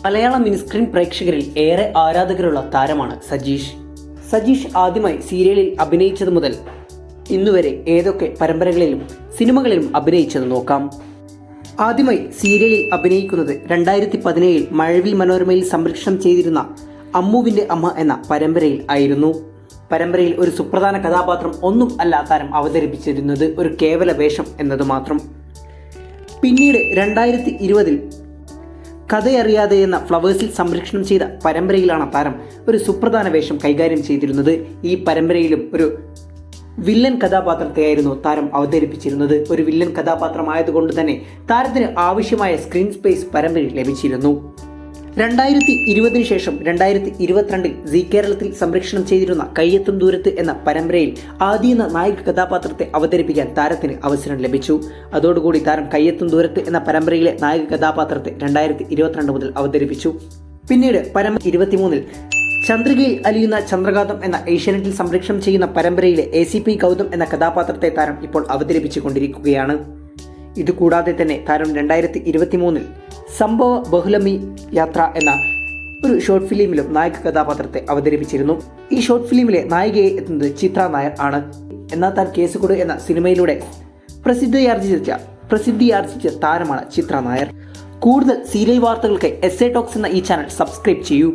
മലയാള mini screen പ്രേക്ഷകരിൽ ഏറെ ആരാധകരുള്ള താരമാണ് സജീഷ്. സജീഷ് ആദ്യമായി സീരിയലിൽ അഭിനയിച്ചത് മുതൽ ഇന്നുവരെ ഏതൊക്കെ പരമ്പരകളിലും സിനിമകളിലും അഭിനയിച്ചത് നോക്കാം. ആദ്യമായി സീരിയലിൽ അഭിനയിക്കുന്നത് 2017 മഴവിൽ മനോരമയിൽ സംപ്രേഷണം ചെയ്തിരുന്ന അമ്മുവിൻ്റെ അമ്മ എന്ന പരമ്പരയിൽ ആയിരുന്നു. പരമ്പരയിൽ ഒരു സുപ്രധാന കഥാപാത്രം ഒന്നും അല്ല താരം അവതരിപ്പിച്ചിരുന്നത്, ഒരു കേവല വേഷം എന്നത് മാത്രം. പിന്നീട് 2020 കഥയറിയാതെ എന്ന ഫ്ലവേഴ്സിൽ സംപ്രേഷണം ചെയ്ത പരമ്പരയിലാണ് താരം ഒരു സുപ്രധാന വേഷം കൈകാര്യം ചെയ്തിരുന്നത്. ഈ പരമ്പരയിലും ഒരു വില്ലൻ കഥാപാത്രത്തെയായിരുന്നു താരം അവതരിപ്പിച്ചിരുന്നത്. ഒരു വില്ലൻ കഥാപാത്രമായതുകൊണ്ട് തന്നെ താരത്തിന് ആവശ്യമായ സ്ക്രീൻ സ്പേസ് പരമ്പരയിൽ ലഭിച്ചിരുന്നു. 2020 ശേഷം 2022 സീ കേരളത്തിൽ സംപ്രേഷണം ചെയ്തിരുന്ന കയ്യെത്തും ദൂരത്ത് എന്ന പരമ്പരയിൽ ആദ്യ നായിക കഥാപാത്രത്തെ അവതരിപ്പിക്കാൻ താരത്തിന് അവസരം ലഭിച്ചു. അതോടുകൂടി താരം കയ്യെത്തും ദൂരത്ത് എന്ന പരമ്പരയിലെ നായിക കഥാപാത്രത്തെ 2022 മുതൽ അവതരിപ്പിച്ചു. പിന്നീട് പരമ്പര 23 ചന്ദ്രികയിൽ അലിയുന്ന ചന്ദ്രഘാതം എന്ന ഏഷ്യാനെറ്റിൽ സംപ്രേഷണം ചെയ്യുന്ന പരമ്പരയിലെ ACP ഗൗതം എന്ന കഥാപാത്രത്തെ താരം ഇപ്പോൾ അവതരിപ്പിച്ചു കൊണ്ടിരിക്കുകയാണ്. ഇതുകൂടാതെ തന്നെ താരം 2023 സംഭവ ബഹുലമി യാത്ര എന്ന ഒരു ഷോർട്ട് ഫിലിമിലും നായിക കഥാപാത്രത്തെ അവതരിപ്പിച്ചിരുന്നു. ഈ ഷോർട്ട് ഫിലിമിലെ നായികയെ എത്തുന്നത് ചിത്ര നായർ ആണ്. എന്നാൽ താൻ കേസുകൊട് എന്ന സിനിമയിലൂടെ പ്രസിദ്ധിയാർജിച്ച താരമാണ് ചിത്ര നായർ. കൂടുതൽ സീരിയൽ വാർത്തകൾക്ക് SA ടോക്സ് എന്ന ഈ ചാനൽ സബ്സ്ക്രൈബ് ചെയ്യൂ.